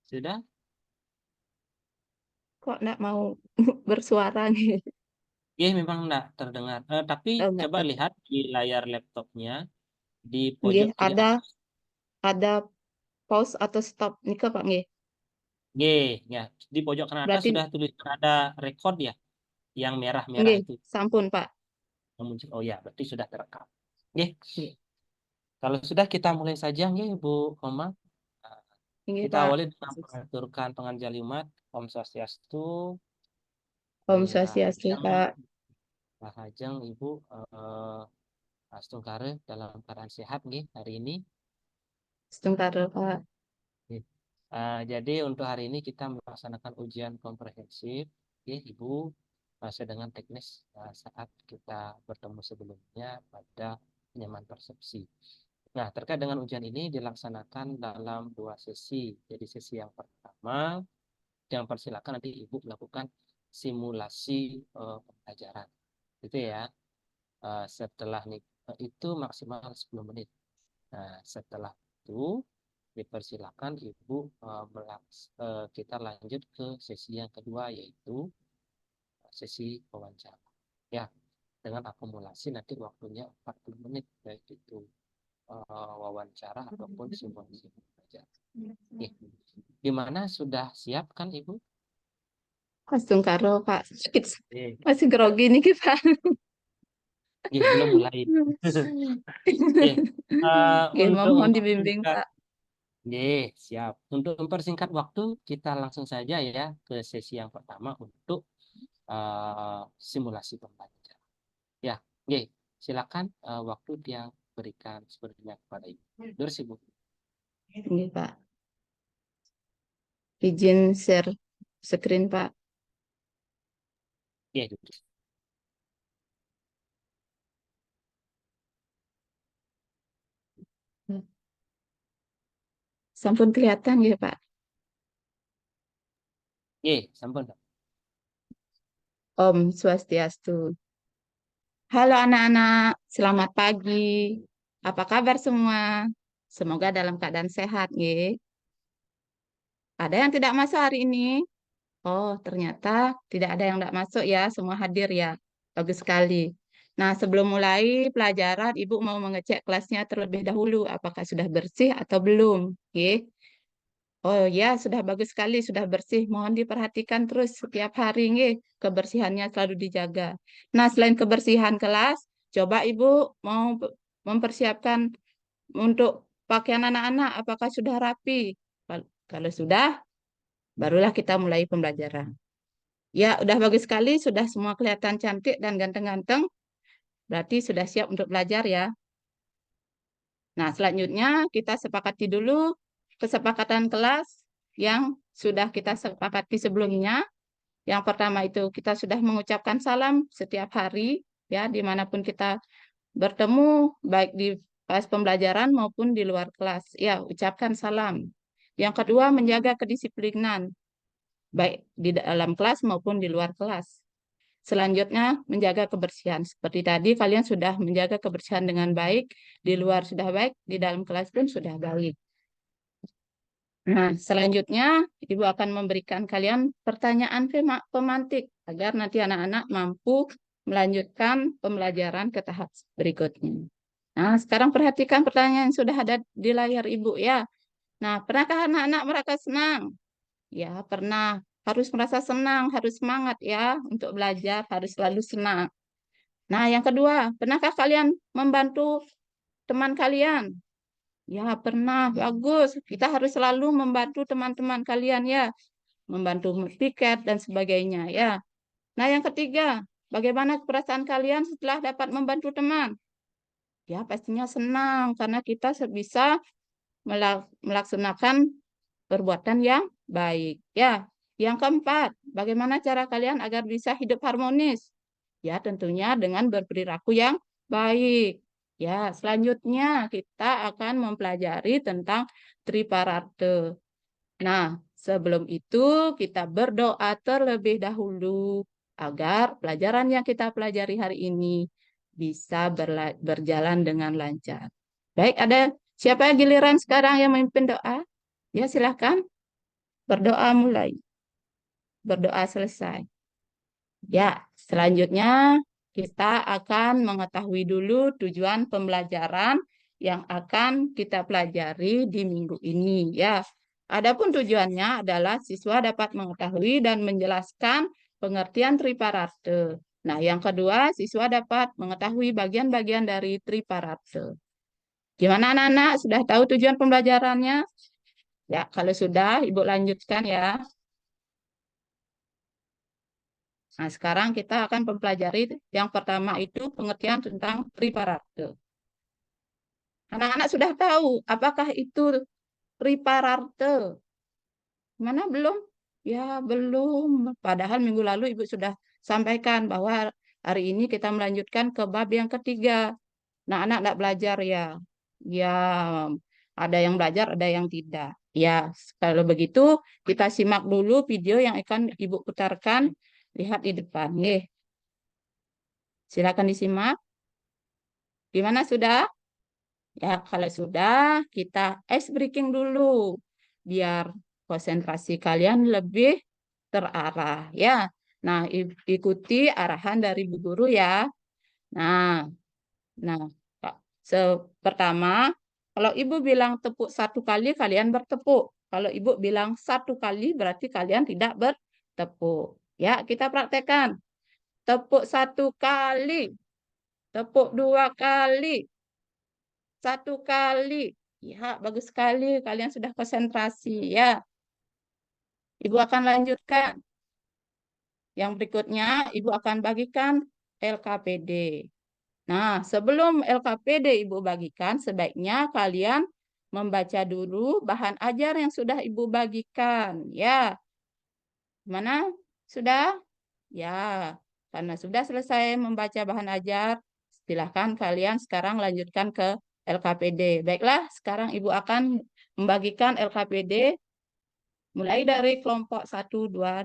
Sudah? Kok nggak mau bersuara nih? Ya, memang enggak terdengar. Tapi Oh, nggak coba terdengar. lihat di layar laptopnya di Nggih, pojok kiri atas. ada pause atau stop nih Pak nggih. G, ya. Di pojok kanan atas Berarti sudah tulis ada record ya, yang merah-merah nggih, itu. sampun Pak. Yang muncul. Oh ya, berarti sudah terekam. Oke, Nggih, kalau sudah kita mulai saja ya, Ibu Koma. Nah, nggih kita Pak. awali dengan mengaturkan pengajian Jumat. Om Swastiastu, Om Buya Swastiastu Hajeng, Pak. Pak Hajeng, Ibu Astungkare dalam keadaan sehat nih hari ini. Sebentar Pak. Nih. Jadi untuk hari ini kita melaksanakan ujian komprehensif, ya Ibu, sesuai dengan teknis saat kita bertemu sebelumnya pada penyamaan persepsi. Nah, terkait dengan ujian ini dilaksanakan dalam dua sesi. Jadi sesi yang pertama, yang persilakan nanti Ibu melakukan simulasi pembelajaran. Gitu ya. Setelah itu maksimal 10 menit. Nah, setelah itu dipersilakan Ibu kita lanjut ke sesi yang kedua yaitu sesi wawancara. Ya, dengan akumulasi nanti waktunya 40 menit baik itu wawancara ataupun simulasi pembelajaran. Oke. Gimana sudah siap kan Ibu? Langsung karo Pak. Sakit. Oke. Masih grogi nih Pak. Oke, belum mulai. Oke. Nggih, Untuk mohon dibimbing mempersingkat, Pak. oke, siap. Untuk mempersingkat waktu, kita langsung saja ya ke sesi yang pertama untuk simulasi pembelajaran. Ya, oke. Silakan waktu yang berikan sebenarnya kepada Ibu. Terus Ibu. Nggih Pak. Izin share screen Pak. Oke, duduk. Sampun kelihatan ya Pak. Oke, sampun. Dok. Om Swastiastu. Halo anak-anak, selamat pagi. Apa kabar semua? Semoga dalam keadaan sehat, ya. Ada yang tidak masuk hari ini? Oh, ternyata tidak ada yang tidak masuk ya, semua hadir ya. Bagus sekali. Nah, sebelum mulai pelajaran, Ibu mau mengecek kelasnya terlebih dahulu, apakah sudah bersih atau belum, ya. Oh ya, sudah bagus sekali, sudah bersih. Mohon diperhatikan terus setiap hari, nggih. Kebersihannya selalu dijaga. Nah, selain kebersihan kelas, coba Ibu mau mempersiapkan untuk pakaian anak-anak, apakah sudah rapi? Kalau sudah, barulah kita mulai pembelajaran. Ya, udah bagus sekali, sudah semua kelihatan cantik dan ganteng-ganteng. Berarti sudah siap untuk belajar ya. Nah, selanjutnya kita sepakati dulu kesepakatan kelas yang sudah kita sepakati sebelumnya. Yang pertama itu kita sudah mengucapkan salam setiap hari, ya, dimanapun kita bertemu, baik di pas pembelajaran maupun di luar kelas. Ya, ucapkan salam. Yang kedua, menjaga kedisiplinan, baik di dalam kelas maupun di luar kelas. Selanjutnya, menjaga kebersihan. Seperti tadi, kalian sudah menjaga kebersihan dengan baik, di luar sudah baik, di dalam kelas pun sudah baik. Nah, selanjutnya Ibu akan memberikan kalian pertanyaan pemantik agar nanti anak-anak mampu melanjutkan pembelajaran ke tahap berikutnya. Nah, sekarang perhatikan pertanyaan yang sudah ada di layar Ibu ya. Nah, pernahkah anak-anak merasa senang? Ya, pernah. Harus merasa senang, harus semangat ya untuk belajar, harus selalu senang. Nah, yang kedua, pernahkah kalian membantu teman kalian? Ya, pernah. Bagus. Kita harus selalu membantu teman-teman kalian ya, membantu tiket dan sebagainya ya. Nah, yang ketiga, bagaimana perasaan kalian setelah dapat membantu teman? Ya, pastinya senang karena kita bisa melaksanakan perbuatan yang baik. Ya, yang keempat, bagaimana cara kalian agar bisa hidup harmonis? Ya, tentunya dengan berperilaku yang baik. Ya, selanjutnya kita akan mempelajari tentang triparate. Nah, sebelum itu kita berdoa terlebih dahulu agar pelajaran yang kita pelajari hari ini bisa berjalan dengan lancar. Baik, ada siapa yang giliran sekarang yang memimpin doa? Ya, silakan. Berdoa mulai. Berdoa selesai. Ya, selanjutnya kita akan mengetahui dulu tujuan pembelajaran yang akan kita pelajari di minggu ini ya. Adapun tujuannya adalah siswa dapat mengetahui dan menjelaskan pengertian triparate. Nah, yang kedua, siswa dapat mengetahui bagian-bagian dari triparate. Gimana anak-anak? Sudah tahu tujuan pembelajarannya? Ya, kalau sudah, Ibu lanjutkan ya. Nah, sekarang kita akan mempelajari yang pertama itu pengertian tentang triparate. Anak-anak sudah tahu apakah itu triparate? Mana belum? Ya, belum. Padahal minggu lalu Ibu sudah sampaikan bahwa hari ini kita melanjutkan ke bab yang ketiga. Nah, anak tidak belajar ya. Ya, ada yang belajar, ada yang tidak. Ya, kalau begitu kita simak dulu video yang akan Ibu putarkan. Lihat di depan. Nih, silakan disimak. Gimana sudah? Ya, kalau sudah, kita ice breaking dulu. Biar konsentrasi kalian lebih terarah. Ya, nah ikuti arahan dari Bu Guru ya. Nah, nah, Kak. Pertama, kalau Ibu bilang tepuk satu kali, kalian bertepuk. Kalau Ibu bilang satu kali, berarti kalian tidak bertepuk. Ya, kita praktekkan. Tepuk satu kali, tepuk dua kali, satu kali. Ya, bagus sekali. Kalian sudah konsentrasi ya. Ibu akan lanjutkan. Yang berikutnya, Ibu akan bagikan LKPD. Nah, sebelum LKPD Ibu bagikan, sebaiknya kalian membaca dulu bahan ajar yang sudah Ibu bagikan. Ya, mana? Sudah? Ya, karena sudah selesai membaca bahan ajar, silahkan kalian sekarang lanjutkan ke LKPD. Baiklah, sekarang Ibu akan membagikan LKPD mulai dari kelompok 1, 2,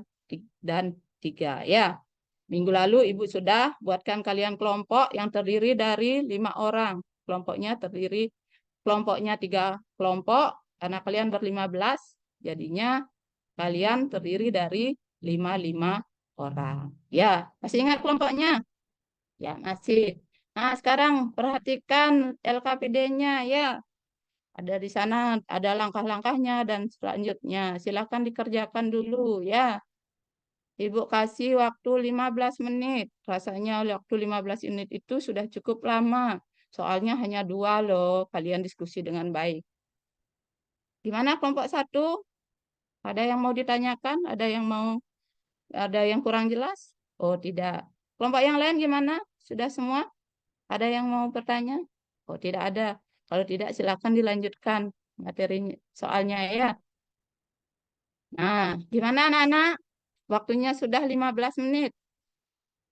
dan 3. Ya, minggu lalu Ibu sudah buatkan kalian kelompok yang terdiri dari 5 orang. Kelompoknya 3 kelompok, karena kalian ber-15, jadinya kalian terdiri dari 5 orang. Ya, masih ingat kelompoknya? Ya, masih. Nah, sekarang perhatikan LKPD-nya ya. Ada di sana, ada langkah-langkahnya dan selanjutnya. Silakan dikerjakan dulu ya. Ibu kasih waktu 15 menit. Rasanya waktu 15 menit itu sudah cukup lama. Soalnya hanya 2 loh. Kalian diskusi dengan baik. Gimana kelompok 1? Ada yang mau ditanyakan? Ada yang kurang jelas? Oh, tidak. Kelompok yang lain gimana? Sudah semua? Ada yang mau bertanya? Oh, tidak ada. Kalau tidak, silakan dilanjutkan materi soalnya ya. Nah, gimana anak-anak? Waktunya sudah 15 menit.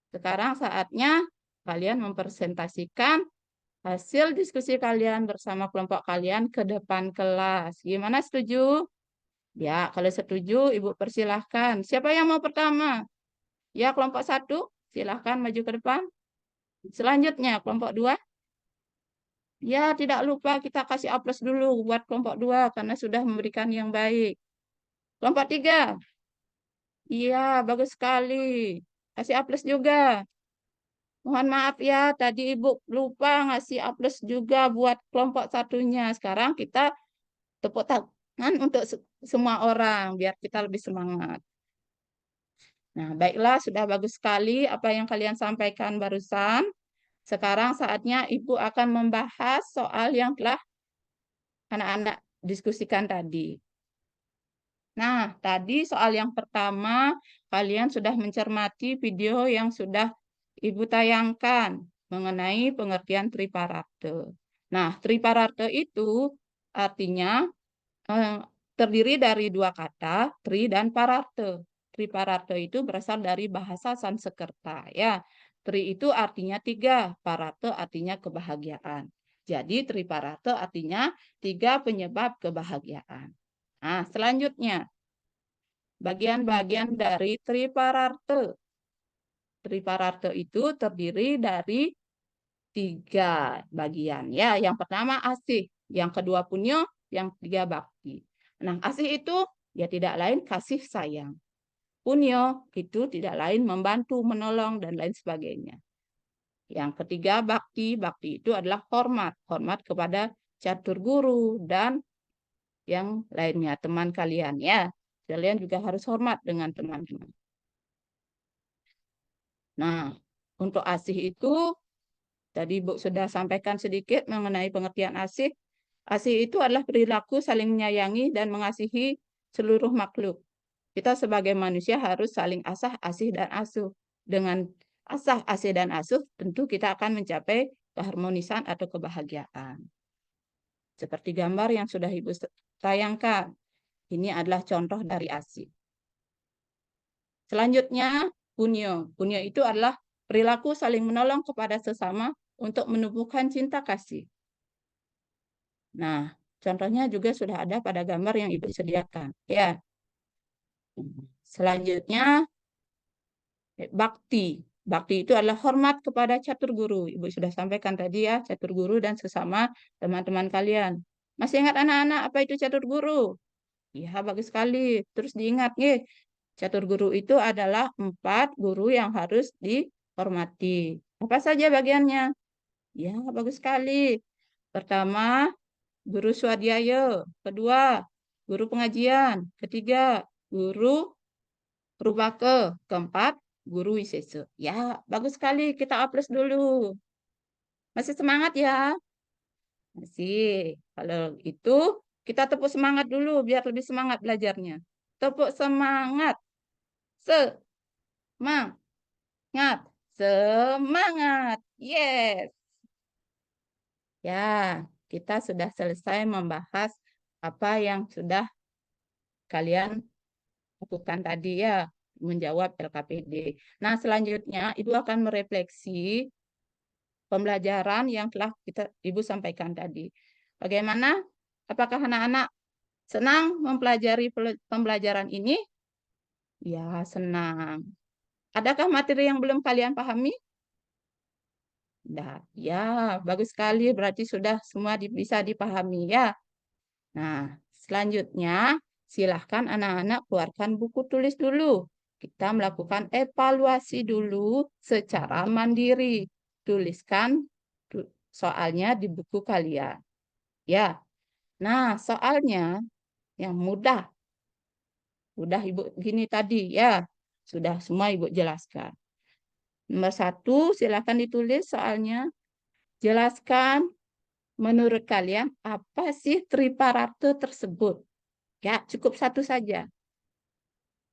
Sekarang saatnya kalian mempresentasikan hasil diskusi kalian bersama kelompok kalian ke depan kelas. Gimana, setuju? Ya, kalau setuju, Ibu persilahkan. Siapa yang mau pertama? Ya, kelompok 1, silahkan maju ke depan. Selanjutnya, kelompok 2. Ya, tidak lupa kita kasih aplaus dulu buat kelompok 2 karena sudah memberikan yang baik. Kelompok 3. Iya, bagus sekali. Kasih aplaus juga. Mohon maaf ya, tadi Ibu lupa ngasih aplaus juga buat kelompok 1-nya. Sekarang kita tepuk tangan untuk semua orang, biar kita lebih semangat. Nah, baiklah, sudah bagus sekali apa yang kalian sampaikan barusan. Sekarang saatnya Ibu akan membahas soal yang telah anak-anak diskusikan tadi. Nah, tadi soal yang pertama, kalian sudah mencermati video yang sudah Ibu tayangkan mengenai pengertian triparate. Nah, triparate itu artinya terdiri dari 2 kata, tri dan parate. Triparate itu berasal dari bahasa Sanskerta. Ya, tri itu artinya 3, parate artinya kebahagiaan. Jadi triparate artinya 3 penyebab kebahagiaan. Nah, selanjutnya, bagian-bagian dari triparate. Triparate itu terdiri dari 3 bagian. Ya, yang pertama asih, yang kedua punyo, yang ketiga bakti. Nah, asih itu ya tidak lain kasih sayang. Punyo itu tidak lain membantu, menolong, dan lain sebagainya. Yang ketiga, bakti. Bakti itu adalah hormat. Hormat kepada catur guru dan yang lainnya, teman kalian ya. Kalian juga harus hormat dengan teman-teman. Nah, untuk asih itu, tadi Ibu sudah sampaikan sedikit mengenai pengertian asih. Asih itu adalah perilaku saling menyayangi dan mengasihi seluruh makhluk. Kita sebagai manusia harus saling asah, asih, dan asuh. Dengan asah, asih, dan asuh, tentu kita akan mencapai keharmonisan atau kebahagiaan. Seperti gambar yang sudah Ibu tayangkan. Ini adalah contoh dari asih. Selanjutnya, punyo. Punyo itu adalah perilaku saling menolong kepada sesama untuk menumbuhkan cinta kasih. Nah, contohnya juga sudah ada pada gambar yang Ibu sediakan. Ya. Selanjutnya, bakti. Bakti itu adalah hormat kepada catur guru. Ibu sudah sampaikan tadi ya, catur guru dan sesama teman-teman kalian. Masih ingat anak-anak apa itu catur guru? Ya, bagus sekali. Terus diingat, nih. Catur guru itu adalah 4 guru yang harus dihormati. Apa saja bagiannya? Ya, bagus sekali. Pertama, guru swadhyaya. Kedua, guru pengajian. Ketiga, guru Rupake. Keempat, guru Wisesa. Ya, bagus sekali. Kita aplaus dulu. Masih semangat ya? Masih. Kalau itu, kita tepuk semangat dulu biar lebih semangat belajarnya. Tepuk semangat. Semangat. Semangat. Yes. Ya, kita sudah selesai membahas apa yang sudah kalian lakukan tadi ya, menjawab LKPD. Nah, selanjutnya Ibu akan merefleksi pembelajaran yang telah Ibu sampaikan tadi. Bagaimana? Apakah anak-anak senang mempelajari pembelajaran ini? Ya, senang. Adakah materi yang belum kalian pahami? Nah, ya, bagus sekali. Berarti sudah semua bisa dipahami ya. Nah, selanjutnya silahkan anak-anak keluarkan buku tulis dulu. Kita melakukan evaluasi dulu secara mandiri. Tuliskan soalnya di buku kalian. Ya. Nah, soalnya yang mudah. Udah Ibu gini tadi ya. Sudah semua Ibu jelaskan. Nomor 1, silahkan ditulis soalnya. Jelaskan menurut kalian apa sih triparate tersebut? Ya, cukup satu saja.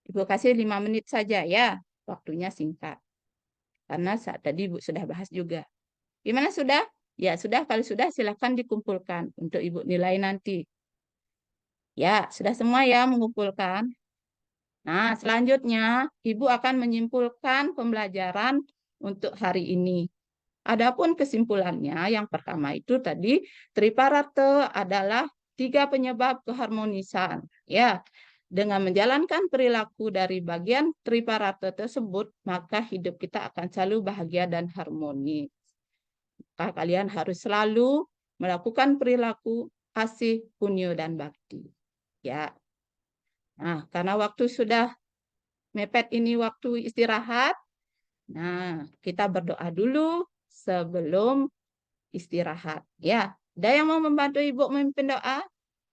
Ibu kasih 5 menit saja ya. Waktunya singkat. Karena saat tadi Ibu sudah bahas juga. Gimana sudah? Ya, sudah. Kalau sudah silahkan dikumpulkan untuk Ibu nilai nanti. Ya, sudah semua ya mengumpulkan. Nah, selanjutnya Ibu akan menyimpulkan pembelajaran untuk hari ini. Adapun kesimpulannya, yang pertama itu tadi, triparate adalah 3 penyebab keharmonisan. Ya, dengan menjalankan perilaku dari bagian triparate tersebut, maka hidup kita akan selalu bahagia dan harmonis. Maka kalian harus selalu melakukan perilaku asih, punyo, dan bakti. Ya. Nah, karena waktu sudah mepet ini waktu istirahat, nah kita berdoa dulu sebelum istirahat. Ya, ada yang mau membantu Ibu memimpin doa?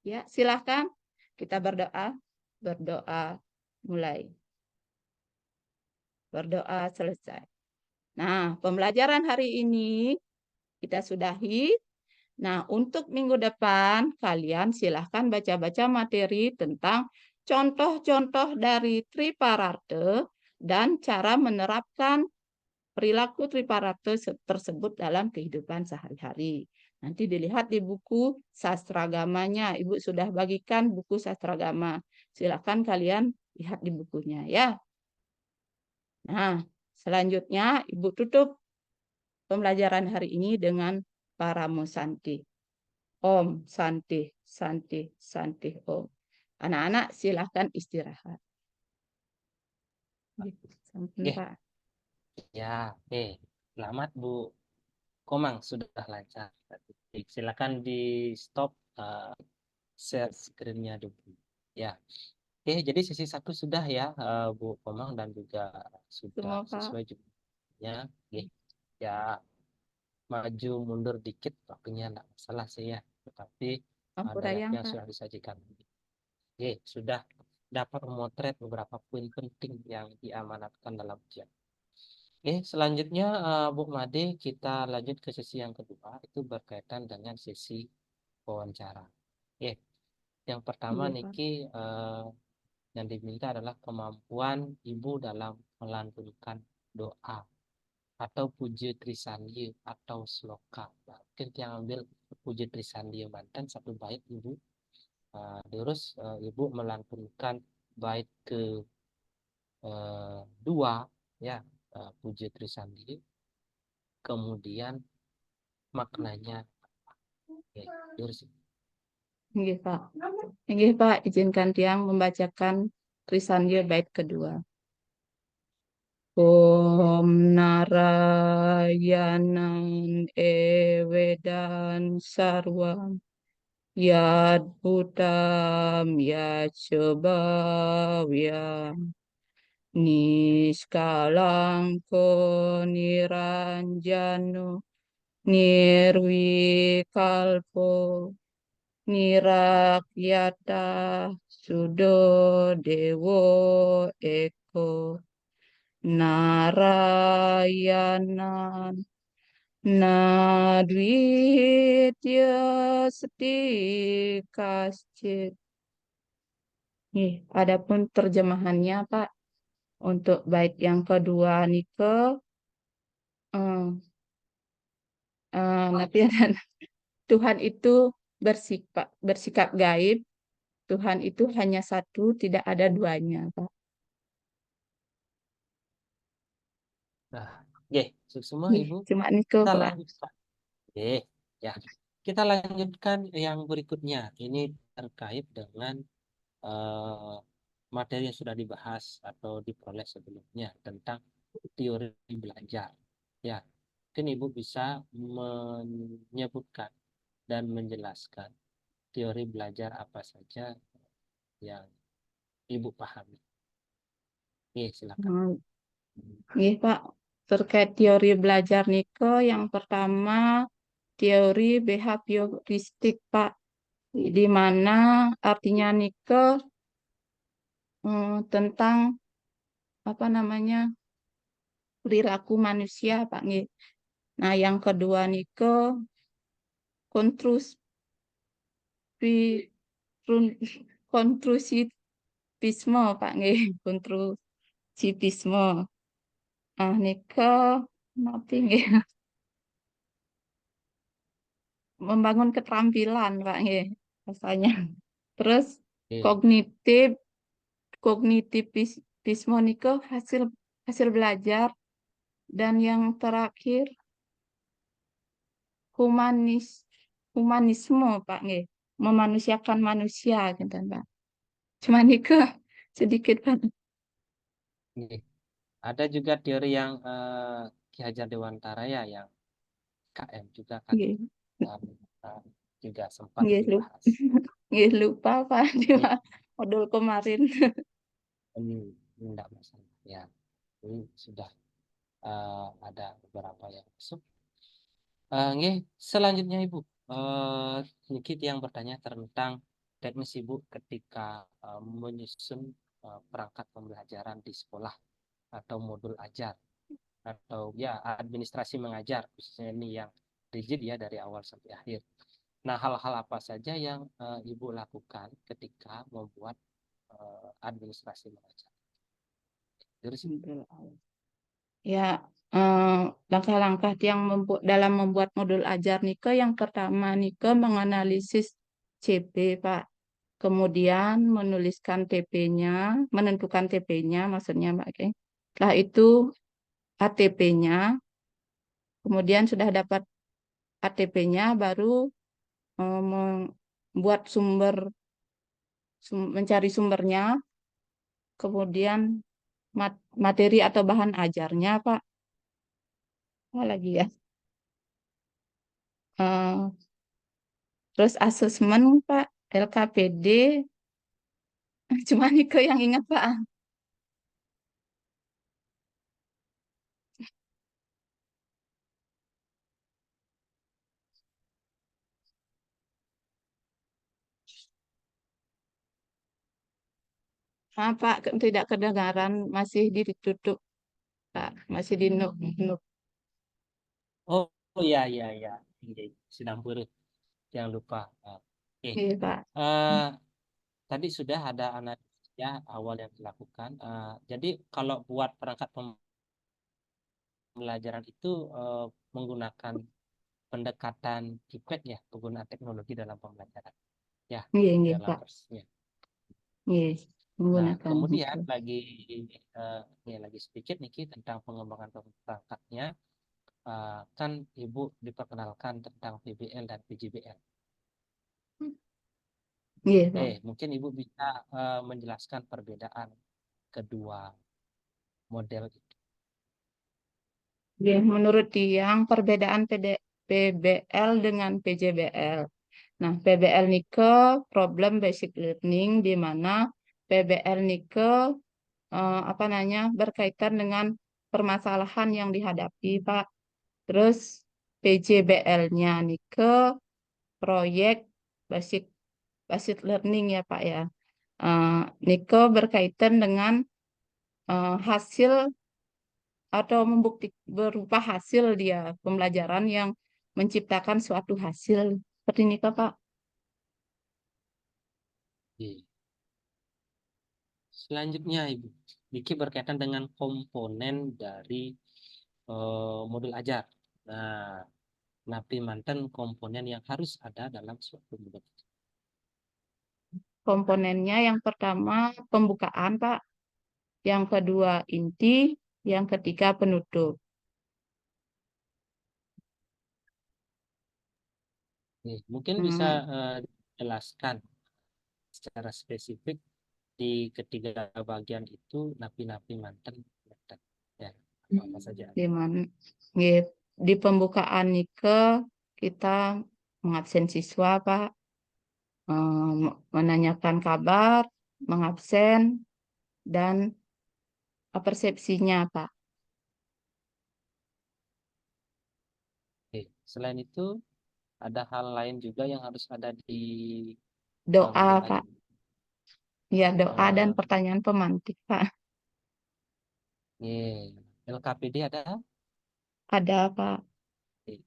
Ya, silahkan. Kita berdoa. Berdoa mulai. Berdoa selesai. Nah, pembelajaran hari ini kita sudahi. Nah, untuk minggu depan, kalian silahkan baca-baca materi tentang contoh-contoh dari triparate dan cara menerapkan perilaku triparate tersebut dalam kehidupan sehari-hari. Nanti dilihat di buku sastragamanya. Ibu sudah bagikan buku sastragama. Silakan kalian lihat di bukunya ya. Nah, selanjutnya Ibu tutup pembelajaran hari ini dengan Paramo Santi. Om Santi, Santi, Santi, Om. Anak-anak silahkan istirahat. Oke. Ya, oke. Selamat Bu Komang, sudah lancar. Silakan di stop share screen-nya dulu. Ya. Oke, jadi sesi satu sudah ya, Bu Komang, dan juga sudah Semua, Pak. sesuai jumlahnya. Oke, ya maju mundur dikit waktunya enggak masalah sih ya, tetapi ada Sampurayang, yang Pak. sudah disajikan. Oke, sudah dapat memotret beberapa poin penting yang diamanatkan dalam ujian. Oke, selanjutnya Bu Made, kita lanjut ke sesi yang kedua, itu berkaitan dengan sesi wawancara. Oke, yang pertama Iya, Pak. Niki, yang diminta adalah kemampuan Ibu dalam melantunkan doa atau puji Trisandiya atau sloka. Nah, mungkin yang ambil puji Trisandiya Banten satu bait Ibu. Terus Ibu melantunkan bait ke dua ya, puji Trisandiya. Kemudian maknanya. Oke, terus Iya, Pak. Iya, Pak. Izinkan Tiang membacakan Trisandia bait kedua. Om Narayanan Ewedan Sarwam Yad Buddham Yacobhavyam Niskalangko Niranjano Nirwikalpo Nirakyata Sudodewo Eko Narayanan Nadwitya Seti Kascit. Nih, adapun terjemahannya Pak untuk bait yang kedua nike nanti ada Tuhan itu bersikap gaib. Tuhan itu hanya satu, tidak ada duanya, Pak. nah, oke, semua Nih, Ibu. cuma nike Kita Pak. lanjutkan. Oke, ya. Kita lanjutkan yang berikutnya. Ini terkait dengan eh, materi yang sudah dibahas atau diperoleh sebelumnya tentang teori belajar. Ya, mungkin Ibu bisa menyebutkan dan menjelaskan teori belajar apa saja yang Ibu pahami. Oke, silakan. Hmm, Iya, Pak. Terkait teori belajar nike, yang pertama teori behavioristik, Pak. Di mana artinya nike tentang apa namanya perilaku manusia, Pak. Nggih. Nah, yang kedua nike kontrus pi- run- kontrusivisme, Pak. Nggih. Kontrusivisme. Ah, nike nanti nggih. Membangun keterampilan, Pak. Nggih. Rasanya. Terus Oke, kognitif kognitivisme nike hasil hasil belajar, dan yang terakhir humanis humanisme Pak nggih, memanusiakan manusia gitu Pak. Cuma nike sedikit Pak. oke. Ada juga teori yang Ki Hajar Dewantara ya, yang KM juga kan, Nggih, eh, eh, juga sempat nggih lupa. dibahas. Nggih lupa Pak di Oke, modul kemarin. ini tidak masalah ya. Ini sudah ada beberapa yang masuk. Nggih, selanjutnya Ibu, sedikit yang bertanya tentang teknis Ibu ketika menyusun perangkat pembelajaran di sekolah atau modul ajar atau ya administrasi mengajar, khususnya ini yang rigid ya dari awal sampai akhir. Nah, hal-hal apa saja yang Ibu lakukan ketika membuat administrasi mengajar? Terus, Ya, eh, langkah-langkah yang dalam membuat modul ajar nike, yang pertama nike menganalisis CP Pak. Kemudian menuliskan TP-nya, menentukan TP-nya maksudnya Pak. Oke. Setelah itu ATP-nya, kemudian sudah dapat ATP-nya baru membuat mencari sumbernya, kemudian materi atau bahan ajarnya Pak. Apa lagi ya? Eh, Terus asesmen Pak, LKPD, Cuma Nike yang ingat, Pak. Pak, tidak kedengaran, masih ditutup, Pak. Masih di nuk, nuk. Oh, oh iya, iya, iya. Iya, sedang buruk. Jangan lupa. Oke. Iya, Pak. Eh, Tadi sudah ada analisis ya awal yang dilakukan. Jadi kalau buat perangkat pembelajaran itu menggunakan pendekatan KIPED ya, penggunaan teknologi dalam pembelajaran. Ya, Iya, iya, dalam Pak. persisnya. Iya, Nah, menggunakan kemudian Nike. lagi sedikit nih Ki, tentang pengembangan perangkatnya. Kan Ibu diperkenalkan tentang PBL dan PJBL. Iya, Pak. Mungkin Ibu bisa menjelaskan perbedaan kedua model itu. Iya, menurut Tiang, perbedaan PBL dengan PJBL. Nah, PBL Nike Problem Basic Learning, di mana PBL Nike apa namanya berkaitan dengan permasalahan yang dihadapi, Pak. Terus PJBL-nya Nike proyek basic basic learning ya, Pak ya. Eh, Nike berkaitan dengan hasil atau membukti berupa hasil dia pembelajaran yang menciptakan suatu hasil seperti Nike, Pak. Oke. Selanjutnya, Ibu, Diki berkaitan dengan komponen dari modul ajar. Nah, napi mantan komponen yang harus ada dalam suatu modul. Komponennya yang pertama pembukaan, Pak. Yang kedua inti, yang ketiga penutup. Mungkin bisa Hmm, jelaskan secara spesifik di ketiga bagian itu napi-napi mantan. Ya, apa saja. di mana? Di pembukaan Nike kita mengabsen siswa, Pak. Menanyakan kabar, mengabsen, dan persepsinya, Pak. Oke. Selain itu, ada hal lain juga yang harus ada di modul Doa, Pak. ajar. Ya, doa dan Eh, pertanyaan pemantik, Pak. LKPD ada. Ada, Pak.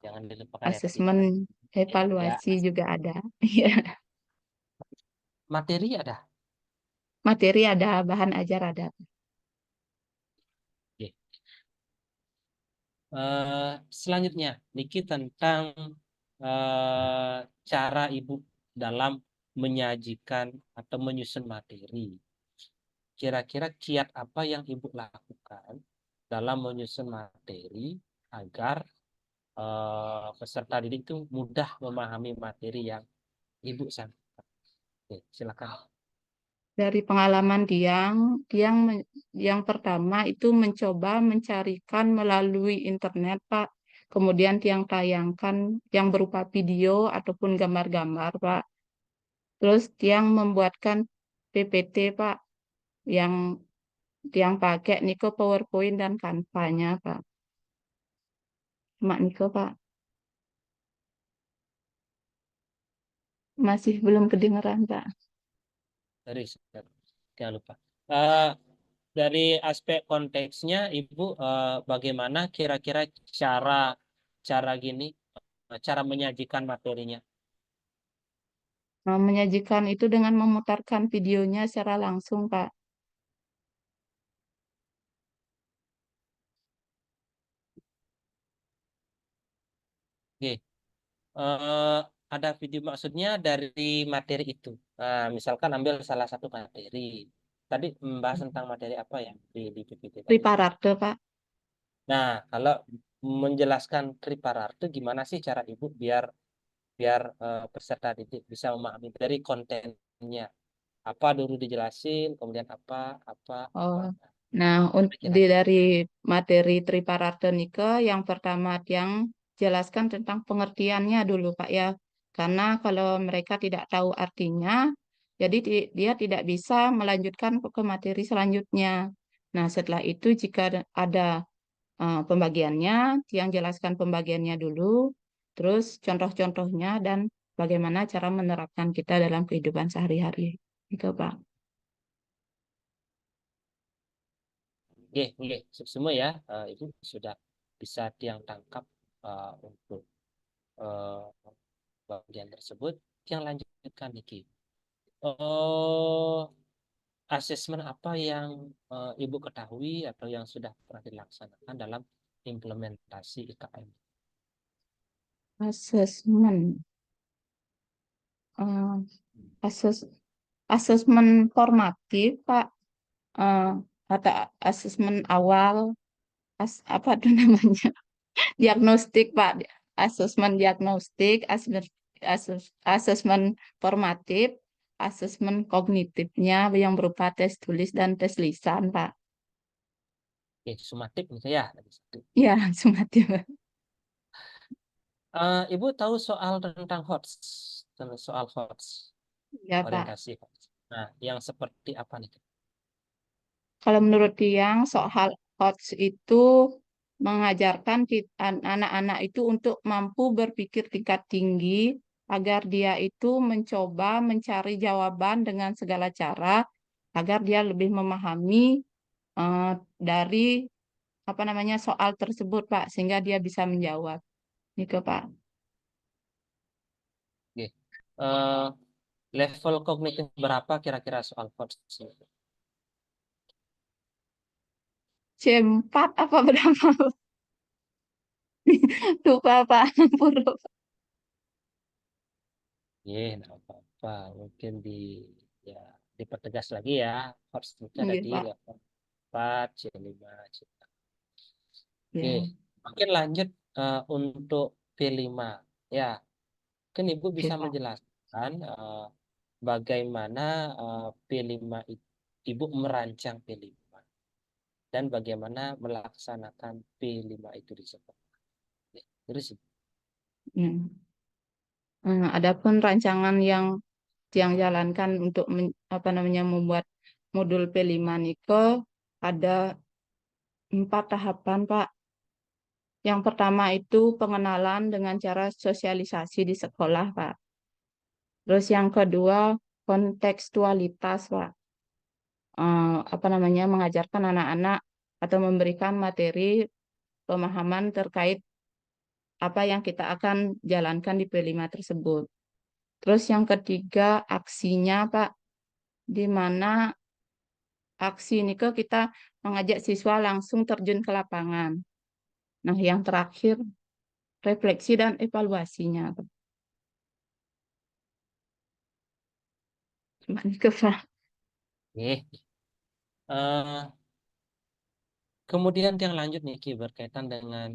Jangan dilupakan ya tadi Asesmen kata. Ya, evaluasi juga ada. Iya. materi ada. Materi ada, bahan ajar ada. Oke. Selanjutnya, Niki tentang eh, cara Ibu dalam menyajikan atau menyusun materi. Kira-kira kiat apa yang Ibu lakukan dalam menyusun materi agar peserta didik itu mudah memahami materi yang Ibu sampaikan. Oke, silakan. Dari pengalaman yang pertama itu mencoba mencarikan melalui internet, Pak. Kemudian Tiang tayangkan yang berupa video ataupun gambar-gambar, Pak. Terus Tiang membuatkan PPT, Pak, yang Tiang pakai Niko PowerPoint dan Canva-nya, Pak. Mak Niko, Pak. Masih belum kedengeran, Pak. Dari jangan lupa. Eh, dari aspek konteksnya, Ibu bagaimana kira-kira cara cara gini, cara menyajikan materinya? Menyajikan itu dengan memutarkan videonya secara langsung, Pak. Oke, eh, ada video maksudnya dari materi itu. Misalkan ambil salah satu materi. Tadi membahas tentang materi apa ya di PPT tadi? Triparate, Pak. Nah, kalau menjelaskan Triparate gimana sih cara Ibu biar biar peserta didik bisa memahami dari kontennya? Apa dulu dijelasin, kemudian apa. Oh, nah, Kira-kira. dari materi Triparate Nike, yang pertama yang jelaskan tentang pengertiannya dulu, Pak ya. Karena kalau mereka tidak tahu artinya, Jadi dia tidak bisa melanjutkan ke materi selanjutnya. Nah, setelah itu jika ada pembagiannya, yang jelaskan pembagiannya dulu, terus contoh-contohnya dan bagaimana cara menerapkan kita dalam kehidupan sehari-hari. Itu, Pak. Oke, oke, semua ya, Ibu sudah bisa tiang tangkap untuk eh, bagian tersebut. Yang lanjutkan Niki. Oh, asesmen apa yang Ibu ketahui atau yang sudah pernah dilaksanakan dalam implementasi IKM? Asesmen. Eh, ases asesmen formatif, Pak. Eh, atau asesmen awal, apa itu namanya? Diagnostik, Pak. Asesmen diagnostik, asesmen formatif, asesmen kognitifnya yang berupa tes tulis dan tes lisan, Pak. Oke, sumatif gitu ya. Tadi satu. Ya, sumatif. Ibu tahu soal tentang HOTS, tentang soal HOTS, Ya, Pak. orientasi HOTS. Nah, yang seperti apa nih? Kalau menurut Tiang, soal HOTS itu mengajarkan anak-anak itu untuk mampu berpikir tingkat tinggi agar dia itu mencoba mencari jawaban dengan segala cara agar dia lebih memahami eh, dari apa namanya soal tersebut, Pak, sehingga dia bisa menjawab. Gitu, Pak. Oke. Eh, level kognitif berapa kira-kira soal HOTS? C4 apa berapa? Lupa, Pak. Purwo. Nggak apa-apa. Mungkin ya dipertegas lagi ya. HOTS itu ada Iya, di Pak. level 4, C5, C6. Oke, Ya, mungkin lanjut untuk P5. Ya, kan Ibu oke, bisa Pak. menjelaskan bagaimana P5 Ibu merancang P5 dan bagaimana melaksanakan P5 itu di sekolah. Oke, terus Ibu. Hmm. Adapun rancangan yang jalankan untuk apa namanya membuat modul P5 Nike ada 4 tahapan, Pak. Yang pertama itu pengenalan dengan cara sosialisasi di sekolah, Pak. Terus yang kedua kontekstualitas, Pak. Apa namanya mengajarkan anak-anak atau memberikan materi pemahaman terkait apa yang kita akan jalankan di P5 tersebut. Terus yang ketiga aksinya, Pak, di mana aksi ini ke kita mengajak siswa langsung terjun ke lapangan. Nah, yang terakhir refleksi dan evaluasinya. Gimana ke Pak? Oke. Eh, Kemudian yang lanjut nih Ki, berkaitan dengan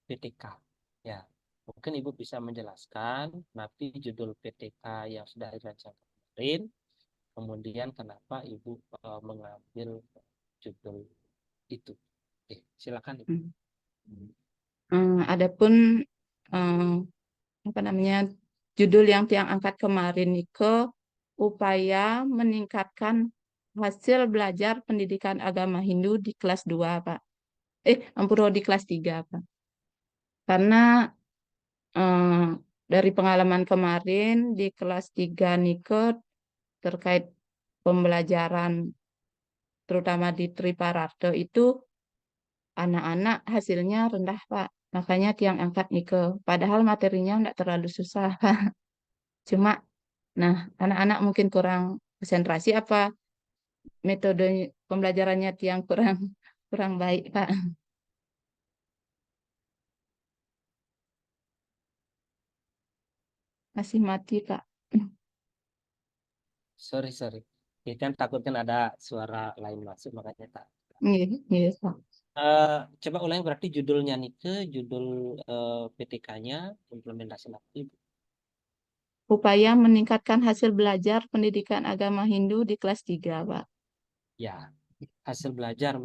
PTK. Ya, mungkin Ibu bisa menjelaskan nanti judul PTK yang sudah dirancang kemarin, kemudian kenapa Ibu mengambil judul itu. Oke, silakan Ibu. Hmm. Adapun eh, apa namanya judul yang tiang angkat kemarin itu upaya meningkatkan hasil belajar pendidikan agama Hindu di kelas 2, Pak. Ampuro di kelas 3, Pak. Karena eh, dari pengalaman kemarin di kelas 3 Nike terkait pembelajaran terutama di Triparata itu anak-anak hasilnya rendah, Pak. Makanya tiang angkat Nike. Padahal materinya enggak terlalu susah, Pak. Cuma, nah, anak-anak mungkin kurang konsentrasi apa metode pembelajarannya tiang kurang kurang baik, Pak. Masih mati, Pak. Sorry, sorry. Ya, kan takutkan ada suara lain masuk, makanya tak. Iya, iya, Pak. Coba ulangi berarti judulnya nih ke judul PTK-nya implementasi aktif. Upaya meningkatkan hasil belajar pendidikan agama Hindu di kelas 3, Pak. Ya, hasil belajar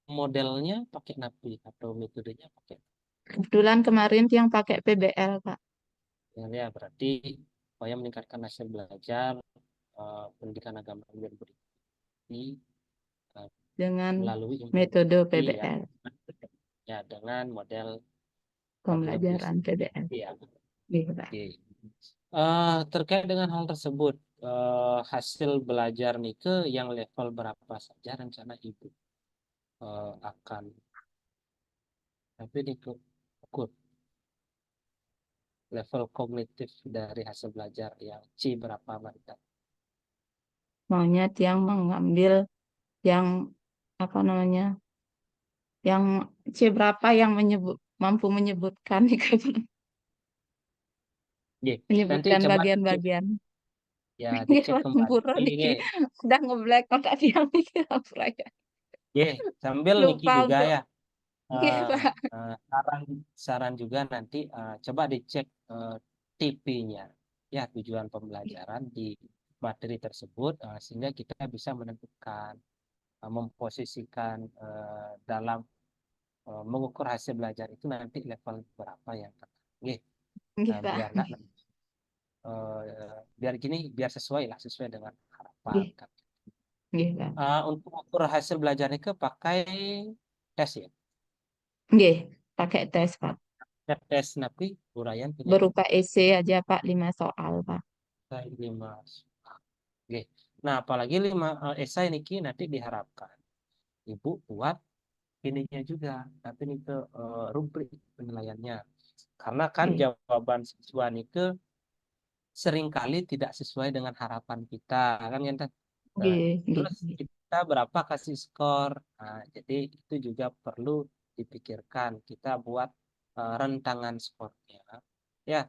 modelnya pakai NAPI atau metodenya pakai. Kebetulan kemarin tiang pakai PBL, Pak. Ya, berarti supaya meningkatkan hasil belajar pendidikan agama yang berarti Dengan melalui metode implementasi ya, PBL, ya dengan model problem pembelajaran using. PBL. Ya, Gitu, Pak. oke. Terkait dengan hal tersebut, hasil belajar Nike yang level berapa saja rencana Ibu akan, tapi Nike ukur level kognitif dari hasil belajar yang C berapa Marita? Maunya Tiang mengambil yang apa namanya, yang C berapa yang mampu menyebutkan Ye, nanti menyebutkan coba dicek bagian-bagian. ya, Ini dicek Lampura kembali Niki ye. udah ngeblank otak Tiang Niki Lampura ya. Ye, sambil Niki Lupa juga untuk ya. iya, eh, Pak. saran saran juga nanti coba dicek TP-nya ya, tujuan pembelajaran di materi tersebut, sehingga kita bisa menentukan, memposisikan dalam mengukur hasil belajar itu nanti level berapa yang tepat. Oke, Iya, Pak. biar nggak biar gini, biar sesuai lah, sesuai dengan harapan Iya, kan. iya, Pak. Untuk ukur hasil belajarnya ke pakai tes ya, Iya, pakai tes, Pak. tes napi uraian penyampaian Berupa esai aja, Pak, 5 soal, Pak. lima. Oke. Nah, apalagi 5 esai niki nanti diharapkan Ibu buat ininya juga, tapi ini ke rubrik penilaiannya. Karena kan Iya, jawaban siswa itu seringkali tidak sesuai dengan harapan kita, kan ya. iya, Nah, iya, terus iya. kita berapa kasih skor. Nah, jadi itu juga perlu dipikirkan. Kita buat rentangan skornya. Ya,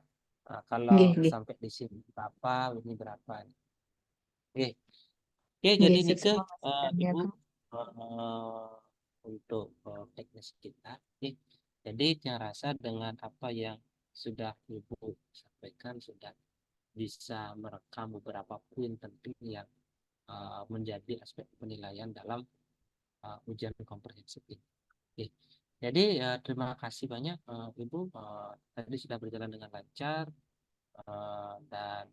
kalau Iya, iya. sampai di sini berapa, ini berapa. Oke. Oke, Iya, jadi Nike, semua masukan ya, Ibu, Pak. untuk teknis kita, oke. Jadi yang rasa dengan apa yang sudah Ibu sampaikan sudah bisa merekam beberapa poin penting yang menjadi aspek penilaian dalam ujian komprehensif ini. Oke. Jadi terima kasih banyak Ibu, tadi sudah berjalan dengan lancar dan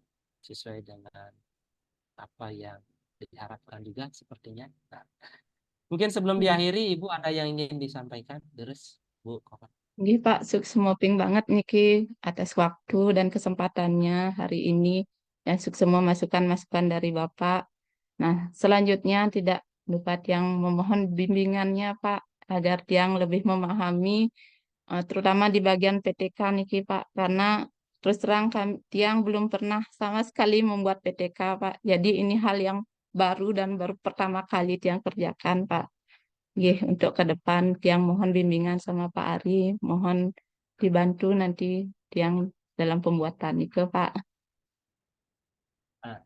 sesuai dengan apa yang diharapkan juga sepertinya. Nah, mungkin sebelum Iya. diakhiri, Ibu ada yang ingin disampaikan, terus Bu Kopan. Oke, Pak, suksemoping banget Niki atas waktu dan kesempatannya hari ini. Dan semua masukan-masukan dari Bapak. Nah, selanjutnya tidak lupa yang memohon bimbingannya, Pak, agar Tiang lebih memahami, terutama di bagian PTK Niki, Pak, karena terus terang Tiang belum pernah sama sekali membuat PTK, Pak. Jadi ini hal yang baru dan baru pertama kali Tiang kerjakan, Pak. Nggih, untuk ke depan Tiang mohon bimbingan sama Pak Ari, mohon dibantu nanti Tiang dalam pembuatan itu, Pak. Ah,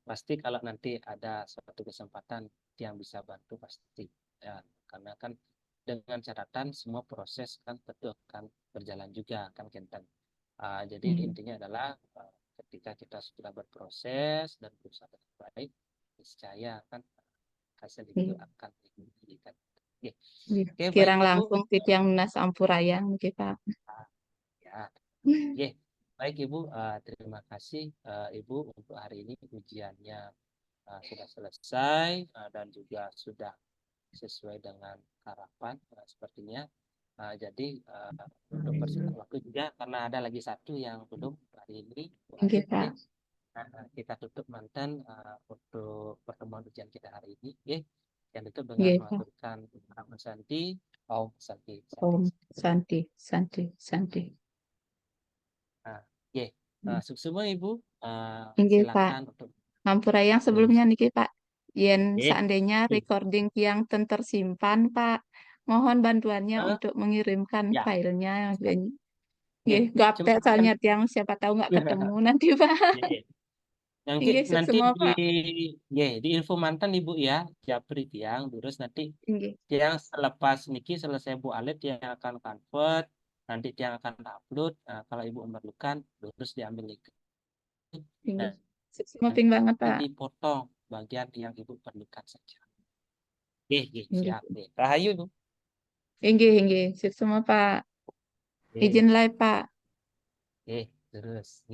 pasti kalau nanti ada suatu kesempatan yang bisa bantu pasti. Ya, karena kan dengan catatan semua proses kan tentu akan berjalan juga kan Kenten. Jadi Hmm. intinya adalah ketika kita sudah berproses dan berusaha dengan baik, niscaya kan hasil itu Nggih, akan diberikan. Oke, nggih. oke baik Kirang Ibu. langkung ti Tiang Nas Ampurayang, nggih, Pak. Ah, ya, oke. Baik Ibu, terima kasih Ibu untuk hari ini ujiannya sudah selesai dan juga sudah sesuai dengan harapan sepertinya. Jadi untuk persingkat waktu juga karena ada lagi satu yang belum hari ini Bu Nggih, Alif, Pak. kita tutup mantan untuk pertemuan ujian kita hari ini. Yang itu dengan Nggih, Pak. mengaturkan harapan Santi, Om Santi, Santi. Om Santi, Santi, Santi. Nah, oke. Semua Ibu, Nggih, Pak. silakan untuk Ampurayang terus. sebelumnya niki, Pak. Yen Eh, seandainya eh, recording Tiang tersimpan, Pak, mohon bantuannya eh, untuk mengirimkan ya, filenya. oke. Nggih, gape Cuma kan, soalnya Tiang siapa tahu nggak ketemu nanti, Pak. ya, nanti Nggih, sukses nanti semua, di Pak. di info mantan Ibu ya, Japri Tiang, terus nanti Nggih, Tiang selepas niki selesai Bu Alif yang akan convert, nanti Tiang akan upload. Kalau Ibu memerlukan, terus diambil link. nggih. Nah, Sukses semua ping nanti banget, Pak. dipotong bagian yang Ibu perlukan saja. Nggih. Siap. Rahayu Ibu. Nggih, nggih. Sukses semua, Pak. Oke, Izin live, Pak. terus.